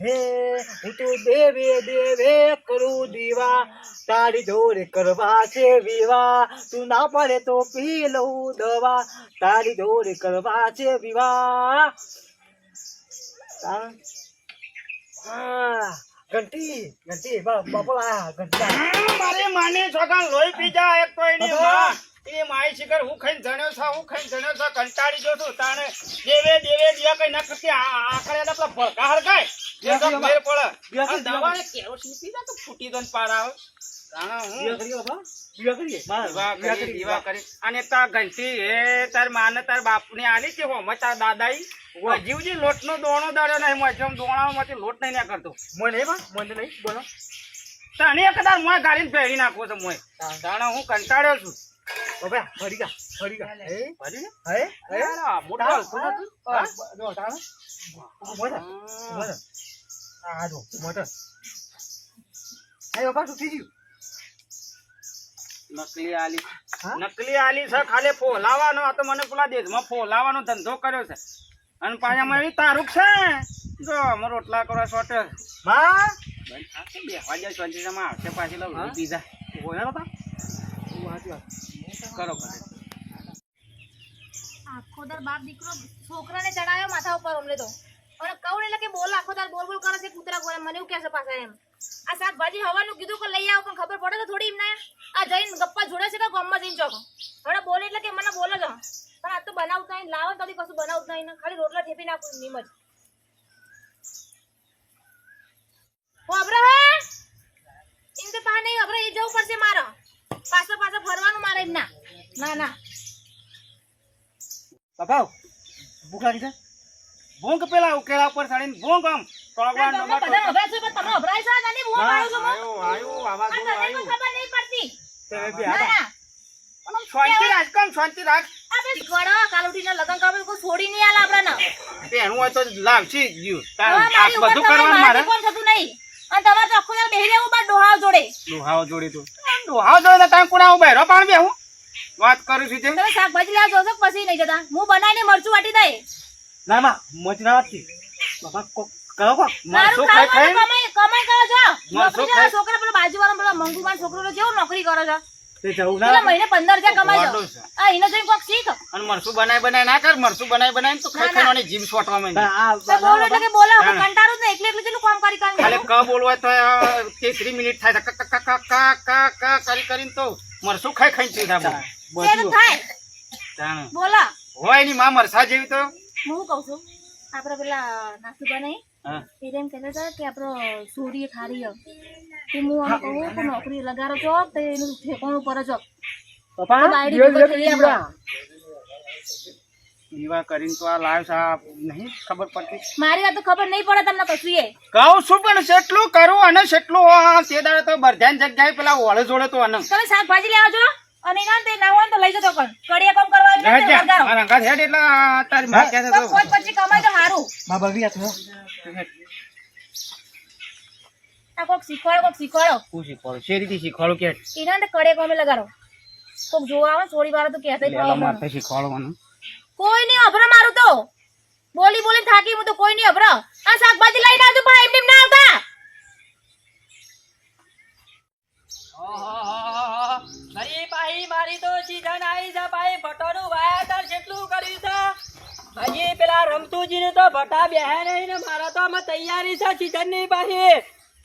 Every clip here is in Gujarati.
હે હું તો દેવે દેવે કરું દીવા તારી જોડે કરવા છે વિવાહ તું ના પડે તો પી લઉં દવા તારી જોડે કરવા છે વિવાહ ઘંટી બાપા ઘંટા મારે માને છોકરા લોહી પી જાય એક તો એની માં એ માઈ શિખર હું ખાઈને જણ્યો છે કંટાળી જો છું તાણે દેવે દિયા કઈ ના કરતી આખરે પેલા ભડકા હરકાય જે તો મેર પડે આ દવાને કેરોસીન પીધા તો ફૂટી દન પાર આવે તાણે હું દીવા કરી અને તા ઘંટી એ તાર માને તાર બાપને આલી છે હો તાર દાદાઈ જીવજી લોટનો દોણો દાડ્યો નહીં મોય જેમ દોણામાંથી લોટ નહીં ના કરતો મને નહીં બોલો તને કદાચ મોય ગાડીને પહેરી નાખો તો મોય તાણે હું કંટાળ્યો છું બાબા ફરી ગયા હે મોટો નકલી આલી છે ખાલી ફોલાવાનો આ તો મને પેલા દેશમાં ફોલાવાનો ધંધો કર્યો છે અને પાછા મારી તારુક છે જો અમે રોટલા કરવા સોટે બેહવા જાય શાંતિમાં આવશે પાછી લઉં પીઝા કરો આખો દર બાપ દીકરો છોકરાને ચડાયો માથા ઉપર અમને તો અને કઉને એટલે કે બોલ આખો દર બોલ કરે છે કૂતરા ગોળે મને એવું કહે છે પાછા એમ આ શાકભાજી હવાનું કીધું કે લઈ આવો પણ ખબર પડે તો થોડી એમને આ જઈને ગપ્પા જોડે છે કે ગામમાં જઈને ચોક હવે બોલે એટલે કે મને બોલો જ પણ આ તો બનાવતા નહીં લાવો તો કશું બનાવતા નહીં ખાલી રોટલા ઠેપી નાખું નિમ જ અબરા હે એમ તો પા નહીં અબરા એ જવું પડશે મારે પાછો ફરવાનું મારે એમ ના બાપા ભૂખ લાગી છે ભૂંગ પેલા ઉકેલા ઉપર ચડીને ભૂંગ આમ ટોગવાન તમે અભરાય છો પણ તમે અભરાય છો અને હું મારું છું આયો આવાજ આયો ખબર નહીં પડતી તમે બી આડા શાંતિ રાખ અબે ગળો કાલુટીના લગન કામે કોઈ છોડી નહીં આલે આપડાને બેનું હોય તો લાવશી જીવ તાર આ બધું કરવાનું મારે કોણ થતું નહીં અને તમારે તો આખો દાડો બેહી રહેવું બા ડોહાવ જોડે તો ડોહાવ જોડે તાર કોણા ઉભા રહો પાણ બેહું વાત કરું છું તે તમે શાકભાજી લેવા જોશો પછી નહીં જતા હું બનાવીને મરચું વાટી દઈ ના માં મચના વાતી બાપા કહો મરસું ખાઈ કમાઈ કરો છો નોકરી છોકરા પેલો બાજુવાળો પેલો મંગુમાન છોકરો જેવો નોકરી કરો છો તે જવું પેલા ના મહિને 15,000 કમાઈ દો આ એને જોઈને કોક શીખ અને મરસું બનાય ના કર મરસું બનાય તો ખાઈ ખાવાની જીભ સોટવા માંડી તો બોલો એટલે કે બોલો કંટાળું જ નહીં એટલે કેટલું કામ કરી ખાલી ક બોલવાય તો 30 મિનિટ થાય ક કરીને તો મરસું ખાઈને સીધા બધું થાય બોલો હોય ની માં મરસા જેવી તો હું કહું છું આપડે પેલા નાસુબા નહીં એમ કહેતા હતા કે આપણો સૂર્ય ખારી તે હું આમ કહું કે નોકરી લગાડો છો તો એનું ઠેકાણું પર છો દીવા કરીને તો આ લાવ સાહેબ નહીં ખબર પડતી મારી વાત તો ખબર નહીં પડે તમને કશું એ કહું છું પણ કેટલું કરું અને કેટલું તે દાડે તો બરધ્યાન જગ્યાએ પેલા ઓળે જોડે તો અનંગ તમે શાકભાજી લેવા જો અને ના તે ના હોય તો લઈ જતો પણ કડિયા કામ કરવા મારા અંગા હેડ એટલે તારી માં કહે તો કોઈ પછી કમાય તો સારું માં બગી આતો આ કોક શીખવાડો હું શીખવાડું શેરીથી શીખવાડું કે એના ને કડિયા કામે લગાડો કોક જોવા આવે થોડી વાર તો કહેતા માથે શીખવાડવાનું કોઈ નહીં અભરા મારું તો બોલી થાકી હું તો કોઈ નહીં અભરા આ શાકભાજી લઈને આવજો પણ એમ ના આવતા મારી પાહી મારી તો સીઝન આવી છે પાહી ભટોનું વાયાતર કેટલું કર્યું છે હજી પેલા રમતુજી ને તો ભટા બેહે નહીં ને મારા તો અમે તૈયારી છે સીઝન ની પાહી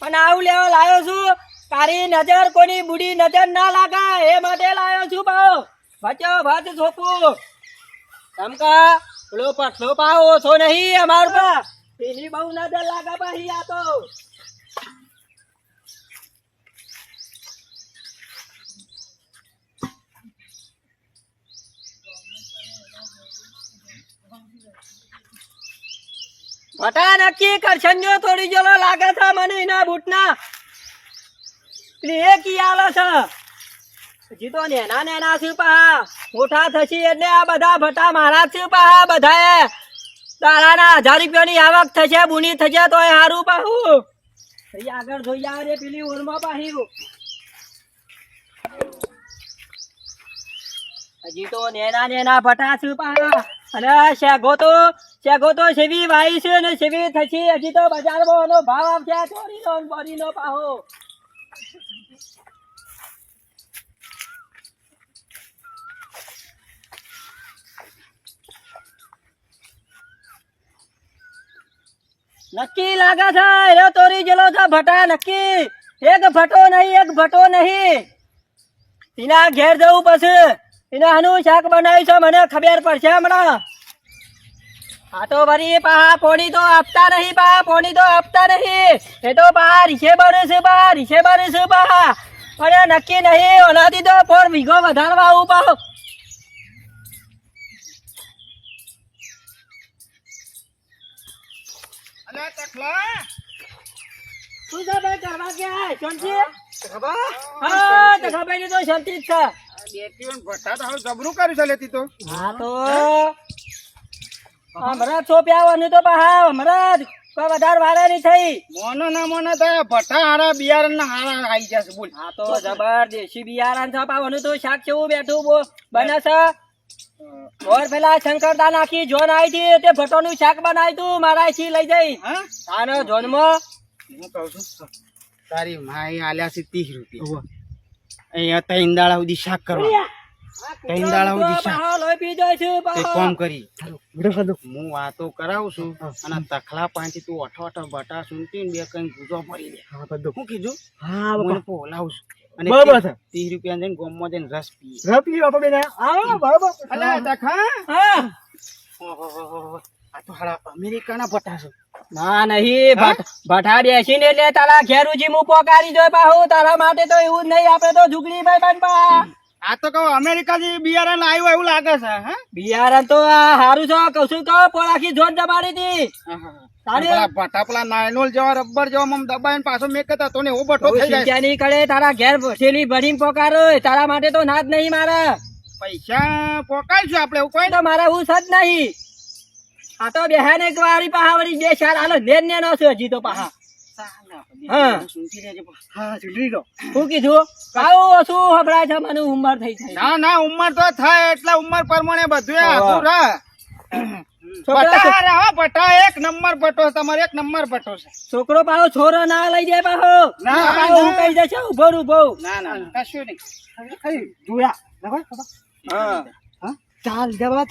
પણ આવું લેવા લાયો છું તારી નજર કોની બુડી નજર ના લાગે એ માટે લાયો છું પાહો વચ્ચો ભાત છોકું તમકા પેલો પટલો પાહો ઓછો નહીં અમાર પર પેલી બહુ નજર લાગે પાહી આ તો ભટા નક્કી કરશનજો થોડી જેલો લાગે છે મને એના બૂટના એ કી આલે છે હજી તો નેના છે પા મોટા થશે એટલે આ બધા ભટા મારા છે પા બધાએ તારાના 1000 રૂપિયાની આવક થશે બુની થશે તો એ સારું પાહું આગળ જોઈ આવે પેલી ઓરમાં પાહી હજી તો નેના ભટા છે પા અને શેગો તો શેગો તો સેવી વાઈ છે ને સેવી થશે. હજી તો બજારમાં એનો ભાવ આવશે આ ચોરીનો ને બોરીનો પાહો. નક્કી લાગે છે એ તોરી જેલો છે ભટા નક્કી. એક ભટો નહીં એના ઘેર જવું પછી એના આનું શાક બનાવ્યું છે મને ખબર પડશે હમણાં. હા તો વળી પાહા પોણી તો આપતા નહીં. એ તો બહાર રીસે બરે છે બા. પણ નક્કી નહીં ઓનાથી તો પર વીઘો વધારવા આવું પાહો. અલે તકલા શું છે ભાઈ કરવા ગયા શાંતિ? હા તખાભાઈ ની તો શાંતિ જ છે. બેટીઓને ભઠ્ઠા તો હવે જબરું કર્યું છે લેતી તો. હા તો હમણાં ચોપ્યાવાનું તો પાહા હમણાં કોઈ વધારે વારે નહીં થઈ. મોનો ના મોનો તો ભઠ્ઠા હારા બિયારણ ના હારા આવી જશે બોલ. હા તો જબર દેશી બિયારણ છપાવવાનું તો શાક કેવું બેઠું બને છે. ઓર પેલા શંકરદા નાખી જોન આવી હતી તે ભટોનું શાક બનાવ્યું તું મારા થી લઈ જઈ. હા આનો જોનમાં હું કહું છું તારી માઈ આલ્યા છે 30 રૂપિયા. અહીંયા 3 દાડા સુધી શાક કરવા. 3 દાડા સુધી શાક. પાહો લોહી પી જાય છે તે પાહો. કોમ કરી હું વાતો કરાવું છું અને તખલા પાંચી તું અઠો બટા સુનતી ને બે કઈ ગુજો પડી દે. હું કીધું મને બોલાવું છું અને બરાબર છે. 30 રૂપિયા જઈને ગોમમાં જઈને રસ પીએ. રપી બાપા બેન આવો બરાબર. અલે તખા હા ઓહો આ તો હારા અમેરિકાના ભટા છે. ના નહીં ભઠા બેસીને એટલે તારા ઘેર ઉજી હું પોકારી જોય પાહુ. તારા માટે તો એવું જ નહીં આપણે તો ઝુગડી ભાઈ બનપા. આ તો કહું અમેરિકા થી બિયારણ આવ્યું એવું લાગે છે. હા બિયારણ તો આ હારું છે કઉ છું તો પોળાખી જોત દબાડી હતી. તારે પેલા ભટા પેલા નાયનોલ જેવા રબર જેવા આમ દબાઈને પાછો મેકતા તો ને એવો ભટ્ટો થઈ જાય. ચિંતા નહીં કરે તારા ઘેર થેલી ભરીને પોકારો. તારા માટે તો ના જ નહીં મારા. પૈસા પોકાઈશું આપડે એવું કોઈ તો મારા હું સજ નહીં. આ તો બેહાને એક વારી પાહા વળી બે ચાર હાલો નેન નો છે હજી તો પાહા. હા. હા ચૂંટણી તો શું કીધું કાવું ઓછું હભળાય છે મને ઉંમર થઈ જાય. ના ઉંમર તો થાય એટલે ઉંમર પ્રમાણે બધું આખું રહે. છોકરા ભટ્ટા એક નંબર ભટ્ટો છે તમારે. એક નંબર ભટ્ટો છે. છોકરો પાહો છોરો ના લઈ જાય પાહો. ના, પાહો હું કહી જશે ઉભો ઉભો. ના કશું નહીં. જોયા બરાબર બાબા. હા ચાલ લીધા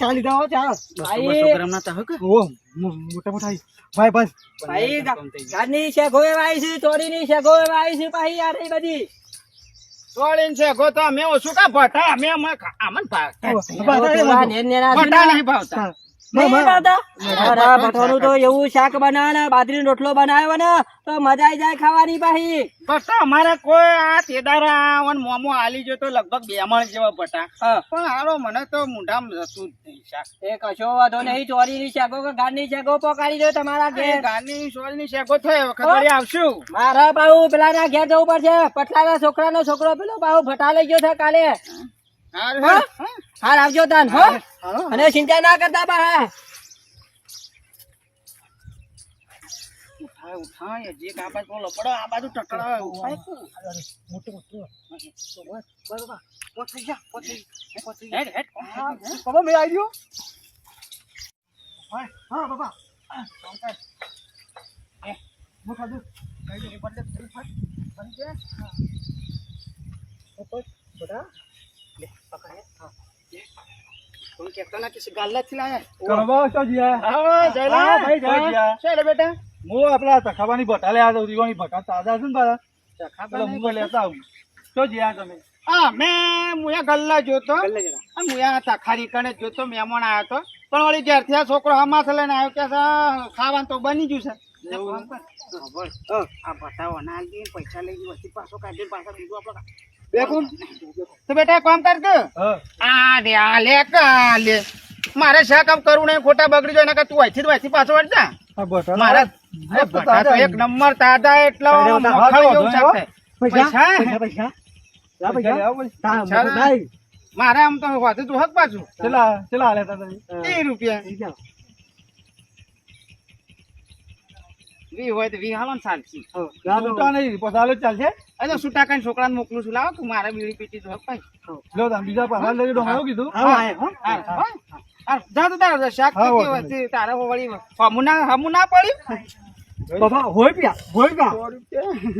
ચાલ. ભાઈ ગ્રામ ના ચાહો કે ઓ મોટા ભાઈ બસ. ભાઈ ગાની શેગો એવાય છે ચોરીની શેગો એવાય છે પાહી યાર એ બધી. સોળીન છે ગો તો અમે ઓછું કા ભટ્ટા અમે આમન પેલા નેન નેના છે ભટ્ટા ને. નહીં ભાવતા. નહીં ભાવતા? અરે ભઠોનું તો એવું શાક બનાવે ને બાજરીનો રોટલો બનાવ્યો ને તો મજા આઈ જાય ખાવાની પાહી. ભટ્ટા અમારે કોઈ આ તેદારા અને મોમો આલી જો તો લગભગ 2 મણ જેવા ભટ્ટા. હા. પણ હારો મને તો મુંડામાં જતું જ નહીં શાક. એ કશો વાંધો નહીં ચોરીની શેગો કે ગાની શેગો પોકારી દો તમારા ઘેર. ગાની સોળની શેકો થયો વખત વળી આવશું. મારા બાહુ પેલા ના ઘેર જવું પડશે. પટલાના છોકરાનો છોકરો પેલો બાહુ ભટા લઈ ગયો છે કાલે. હારું, હા? હા? હાર આવજો તાન હો. અને ચિંતા ના કરતા બા. ઉઠાય જે આ બાજુ બોલો પડો આ બાજુ ટકરાવે ઉઠાય કો. બરાબર પોચી જા પોચી. હેડ બાબા મેં આવી ગયો. હા બાબા. મોટા દૂધ કઈ દે બદલે બની જાય. બટા લે પકડે. તું કેતો ના કે ગાલ્લા થી લાયા. કરવા તો જીયા. હા જયલા હા, ભાઈ, જય. ચાલે બેટા. હું આપડા તખાવાની ભટા લે આ રીવાની ભટા તાજા છે ને બારા. ચખા પેલા હું લેતા આવું. તો જીયા તમે. હા મેં મુયા ગલ્લા જોતો. ગલ્લે જરા. આ મુયા તખારી કણે જોતો મહેમાન આવ્યો તો પણ વળી ઘેરથી આ છોકરો હમાથ લઈને આવ્યો કે ખાવાનું તો બની ગયું છે. એવું? આ ભટાવો ના આલી દે, પૈસા લઈ ગયો વચ્ચે પાછો કાઢી પાછા બીજું આપણે બેકુન. તો બેટા કામ કર કે હા. આ રે આ લે કા લે મારે શા કામ કરવું નહીં ખોટા બગડી જાય ને તું અહીંથી પાછો વળતા આ ભટા મારા અરે ભટા તો એક નંબર તાજા એટલો મખાવો જેવું શાક થાય. પૈસા? પૈસા લા પૈસા પૈસા મોટો ભાઈ. મારે આમ તો વાતું તું હક પાછું ચલા લેતા તમે. 30 રૂપિયા વી હોય તો વી હાલો ને ચાલશે. છૂટા નહીં પછી હાલો ચાલશે. અરે છૂટા કરીને છોકરાને મોકલું છું. લાવો તું મારે બીડી પીટી તો ભાઈ. લો તમે બીજા પાછા લઈ લો હાલો કીધું. જા તો તારે શાક હા, કેવું વાંધો હતું? તારે વળી હમું ના પડ્યું. બાબા હોય પ્યા હોય પ્યા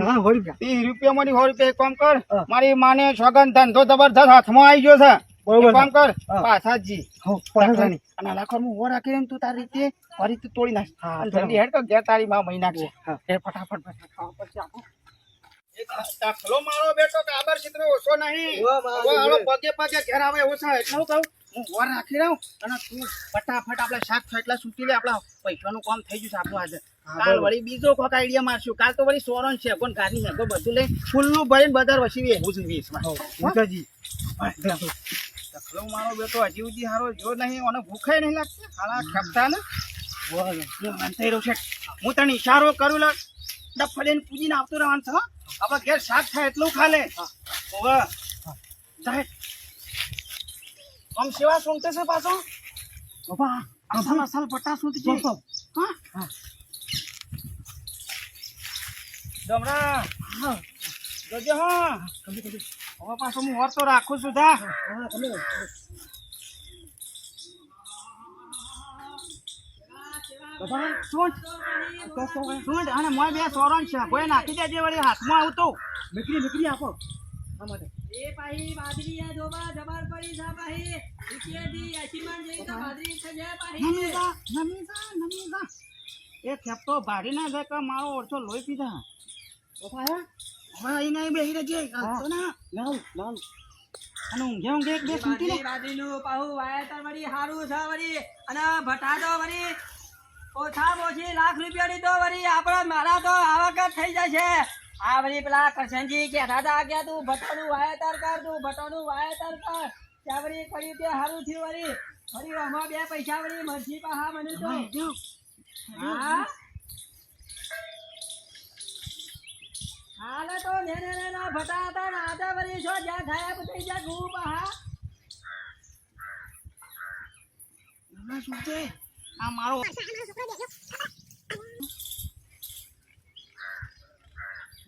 હા હોય પ્યા 30 રૂપિયામાંથી 100 રૂપિયા એક કામ કર. હા. મારી માને સોગન ધંધો જબરદસ્ત હાથમાં આવી ગયો છે. બરોબર. એક કામ કર હા. પાછા જી હો પાછા અને લાખોમાં ઉભો રાખી ને તું તારી રીતે ફરી તું તોડી નાખ. હા, અને જલ્દી હેડ તો ઘેર તારી માં મહી નાખશે. હા. એ ફટાફટ ખાવા પછી આપો. એક દાખલો મારો બેટો કાબર ચિત્ર ઓછો નહીં. વાહ, વાહ, હવે હાલો વાહ. પગે પગે ઘેર આવે એવું છે. એટલું કહું હું ઉભો રાખી રહું અને તું ફટાફટ આપણે શાક એટલા સૂકી લે. આપણા પૈસાનું કામ થઈ ગયું છે આપણું આજે. કાલ બરોબર. વળી બીજો કોક આઈડિયા મારશું. કાલ તો વળી સોરણ છે કોણ ગાડી હેગો બધું લઈ ફૂલનું ભરીને બજાર વસી એવું છે વીસમાં. મુકાજી દખલો મારો બેટો હજી સુધી હારો જો નહીં અને ભૂખાય નહીં લાગતી. હાલા ખેપતા ને હું માનતા રહ્યો છે. હું તને ઈશારો કરું લે ડફડીને પૂજીને આવતો રહેવાનું છે. હો આપણે ઘેર શાક થાય એટલું ખા લે. ઓવે જાય આમ સેવા સુનતે છે પાછો બાબા અસલ અસલ પટ્ટા સુનતી છે. હા ડમરા જોજે હા હવે પાછો હું હોર તો રાખું છું. જા બાબા સુંઠ અને મોય બે સોરણ છે. કોઈ નાખી દેજે વળી હાથમાં આવતો. નીકળી આપો આ માટે એ પાહી બાજરી આ જોવા જબર પડી છે પાહી. રૂપિયાથી 80 માં જેવી તો બાજરી છે જે પાહી. નમી જા એ ખેપતો ભાડી ના જાય કે મારો ઓરછો લોહી પીધા. બાબા હવે અહીં નહીં બેહી રહેજે. હાલતો ના લાવ અને ઊંઘે એક બે સૂતી લે. બાજરીનું પાહું વાયેતર વળી હારું છે વળી. અને ભટાતો વળી ઓછામાં ઓછી લાખ રૂપિયાની તો વળી આપણા મારા તો આવક જ થઈ જશે. આ વળી પેલા કરશનજી કહેતા હતા કે તું ભટાનું વાયેતર કર, તું ભટાનું વાયેતર કર. ત્યાં વળી કર્યું તે હારું થયું વળી. વળી આમાં 2 પૈસા વળી મરજી પાહા મને તો. હા હાલે તો ને ના ભટા હતા ને આટા વળી છો જ્યાં ખાયા પછી જ્યાં ઘઉં પાહા. ના શું છે આ મારો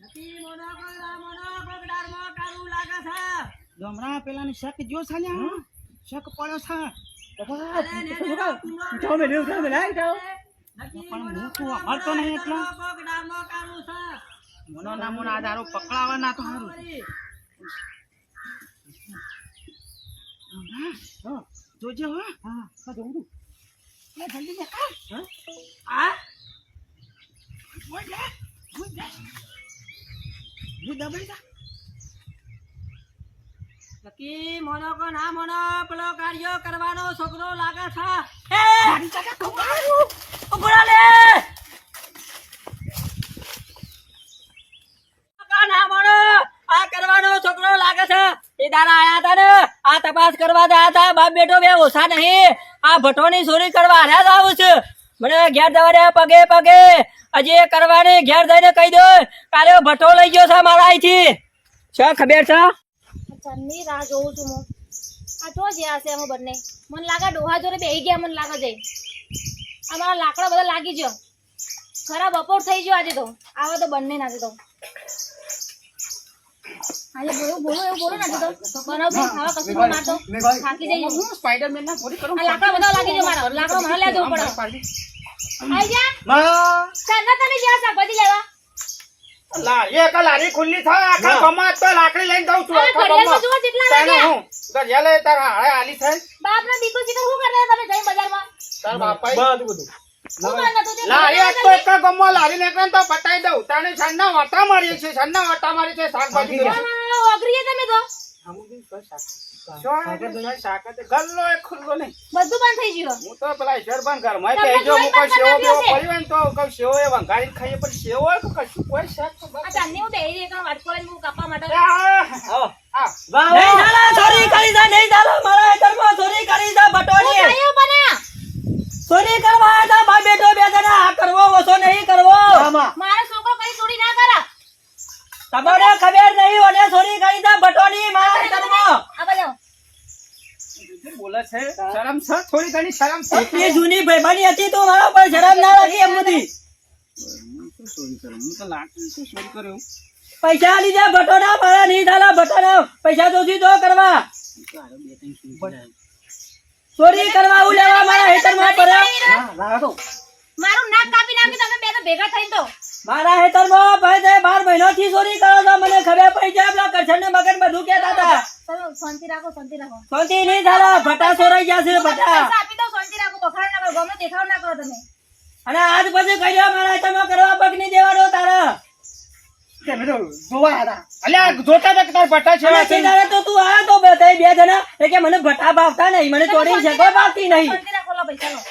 નથી મોનો કોઈ આ મોનો કોઈ ડારમાં કારું લાગે છે. ગમરા પેલાને શક જો સાલ્યા શક પડ્યો છે. અરે ને ઉઠાવ મે લેવ મે લાઈ જાવ પણ હું તો હળતો નહીં એટલો. કોક ડારમાં કારું છે. મોનો નામો ના દારો પકડાવા ના તો હારું. હા જોજે હો. હા જવું તું લે જલ્દી લે. આ ઓય લે હું દબાઈ જા. નક્કી મોનો કો ના મોનો પેલો કાર્યો કરવાનો છોકરો લાગે છે. એ ઉભરા લે ના મોનો આ કરવાનો છોકરો લાગે છે. એ દાડા આયા હતા ને આ તપાસ કરવા ગયા હતા. બાપ બેટો બે ઓછા નહીં. આ ભટોની ચોરી કરવા હાર્યા જ આવું છે. મને ઘેર જવા દે પગે પગે. હજી એ કરવાની ઘેર જઈને કહી દો કાલે ભટો લઈ ગયો છે મારા અહીંથી. શું ખબર છે? ચન્ની રાહ જોઉં છું હું. આ તો જ્યાં છે અમે બંને મને લાગે ડોહા જોડે બેહી ગયા. મને લાગે જઈ અમારા લાકડા બધા લાગી ગયો. ખરા બપોર થઈ ગયો આજે તો. આવે તો બંને નાખી દઉં. આજે એવું બોલો નાખી દઉં. બનાવતો ખાવા કશું તો મારતો થાકી જઈએ. હું સ્પાઈડરમેન ના પોરી કરું. આ લાકડા બધા લાગી ગયો મારા. લાકડો મને લેવા જવું પડે. આઈ જા માં ચાંદા તમે જ્યાં શાકભાજી લેવા. લારી ખુલ્લી થાય આખા ગમા તો લાકડી લઈને જાઉં છું. આ આખા ઘડિયાળમાં ગમા જુઓ કેટલા તાને વાગ્યા. હું ઘડિયાળ લે તાર હાળે આલી થાય. બાપના દીકરો ચીકર શું કરે તમે જઈ બજારમાં? તાર બાપાઈ બધું શું કરે નતું તે લારી આજ તો એક ગમમાં લારી ને તો બતાઈ દઉં. તાને સાંજના વાટા મારીએ છે શાકભાજી ઓગરીએ તમે તો ગલ્લો એક ખુલ્લો નહીં. બધું બંધ થઈ ગયું. હું તો પેલા શેરબાન ઘરમાં તમને કહેજો હું જોઈ કોઈ પણ સેવો બેવો બનાવ્યો છે. પડી હોય ને તો કોઈ સેવો એ વંગારીને ખાઈએ પણ સેવો કે કશું કોઈ શાક તો આ ચાંદની હું બેહી રહી વાત કરે હું કાપવા માટે. આ વાહ નહીં ચાલે, ચોરી કરી છે, નહીં ચાલે. મારા ઘરમાં ચોરી કરી છે ભટોની. હું થયું પણ ચોરી કરવા આવ્યા હતા ભાઈ બેટો બે જણા. આ કરવો ઓછો નહીં કરવો. આમાં મારો છોકરો કઈ ચોરી ના કરે. તમને ખબર નહીં ઓને ચોરી કરી છે ભટોની મારા ઘરમાં. આ બાજુ બોલે છે શરમ છે થોડી ઘણી શરમ છે. એટલી જૂની ભાઈબંધી હતી તો મારા પર શરમ ના લાગી એમ બધી. ચોરી કરે હું તો લાગતું તો ચોરી કર્યો પૈસા લીધા ભટોડા મારા નહીં થાલા ભટોડા પૈસા દોશી તો કરવા ચોરી કરવા આવું લેવા મારા હેતરમાં પડ્યા લાવો તો મારું નાક કાપી નાખી તમે બે તો ભેગા થઈને તો મારા હેતરમાં ભાઈ તે 12 મહિનાથી ચોરી કરો છો મને ખબર પડી જાય પેલા કરશન ને મગન બધું કહેતા હતા તમે શાંતિ રાખો શાંતિ નહીં થાલા ભટા ચોરાઈ ગયા છે ભટા પૈસા આપી દો શાંતિ રાખો બખાડ ના કરો ગમે દેખાવ ના કરો તમે અને આજ પછી કહી દો મારા હેતરમાં કરવા પગ નહીં દેવાનો તારા તમે તો જોવા હતા અલ્યા જોતા હતા કે તાર ભટ્ટા છે અને સિનારે તો તું આ તો બે જણા એ કે મને ભટા ભાવતા નહીં મને ચોરી છે કોઈ ભાવતી નહીં શાંતિ રાખો લો પૈસા લો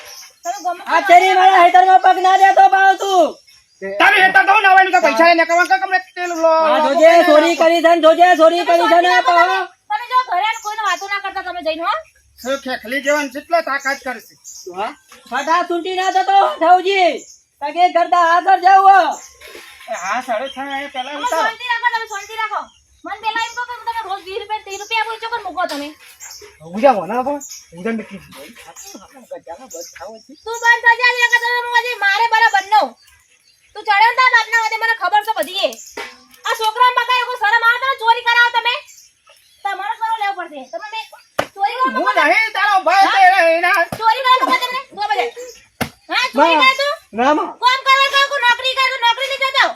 તમે ગમે આ તેરી મારા હેતરમાં પગ ના દે તો ભાવ તું તારે હેતા દો ને આવવાનું કે પૈસા લઈને કરવા કે કમરે તેલ લો આ જોજે ચોરી કરી છે ને જોજે ચોરી કરી છે ને પાવ તમે જો ઘરે આવીને કોઈને વાતો ના કરતા તમે જઈને હો શું ખેખલી જેવાન કેટલો તાકાત કરશે ફટા સુંટી ના થતો થાવજી તકે કરતા આગળ જાવ હા સાડે થાય પેલા તમે શાંતિ રાખો તમે શાંતિ રાખો મન પેલા એમ કહો કે તમે રોજ 20 રૂપિયા 30 રૂપિયા બોલજો કે મૂકો તમે ઉજા વના પણ ઉજા નક્કી તું બંધ થજા લે કે તમે મુજે મારે બરાબર નો તું ચડ્યો તા બાપના વાદે મને ખબર છે બધી એ આ છોકરા મકાઈ કોઈ શરમ આવે તો ચોરી કરાવો તમે તમારો કરો લેવો પડશે તમે મે ચોરી કરો હું નહીં તારો ભાઈ તે એના ચોરી કરો તો તમે દો બજે હા ચોરી કરે તું ના માં કોમ કરે કો નોકરી કરે તો નોકરી નહીં જતો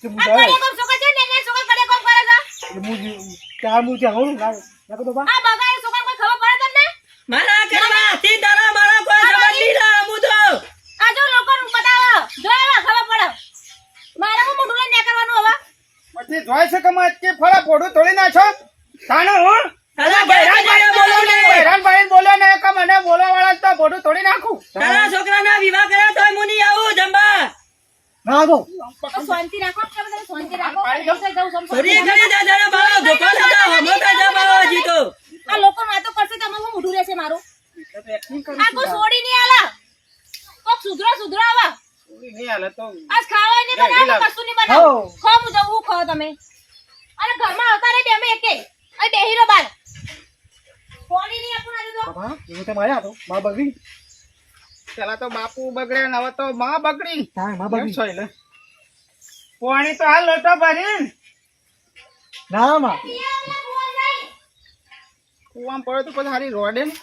તું આ કડે કોમ છોકરા છે ને એ છોકરા કડે કોમ કરે છે મુજી ચાર મુજી આવું ના તો બા આ બગાય છોકરા કોઈ ખબર પડે તમને મારા કરવા થી તારા મારા કોઈ સંબંધ નહીં લા હું તો આ જો લોકોને બતાવો જોયા ખબર પડે મારે હું મોઢું લઈને કરવાનું હવે પછી જોઈ છે કે મત કે ફળા પોડું તોડી નાખો તાનો હું તારા ઘરે બોલો ને હેરાન ભાઈ બોલ્યો ને કે મને બોલવા વાળા તો પોડું તોડી નાખું તારા છોકરાના વિવાહ કર્યા તોય હું નહીં આવું જંબા ના તો તો શાંતિ રાખો કે તમે શાંતિ રાખો પૈસા જાઉં સમ ચોરી કરી દે જરા બાળો ધોકો થતા હમો કા જબા જીતો આ લોકો વાતો કરશે તો હું મોઢું રહેશે મારું આ કોઈ છોડી નહીં આલા કોક સુધરો આવા નહીં હાલે તો આજ ખાવા નહીં બનાવો કશું નહીં બનાવો ખો હું જવું ખો તમે અને ઘરમાં આવતા રહી બે અમે એકે આ બેહીરો બાર પાણી નહીં આપું આજે તો બાબા એવું તો માર્યા તો માં બગડી પેલા તો બાપુ બગડે ને હવે તો માં બગડી હા માં બગડી સોય લે પાણી તો હાલ લોટો ભરી ના માં કુવામાં પડે તો પછી હારી રોડે ને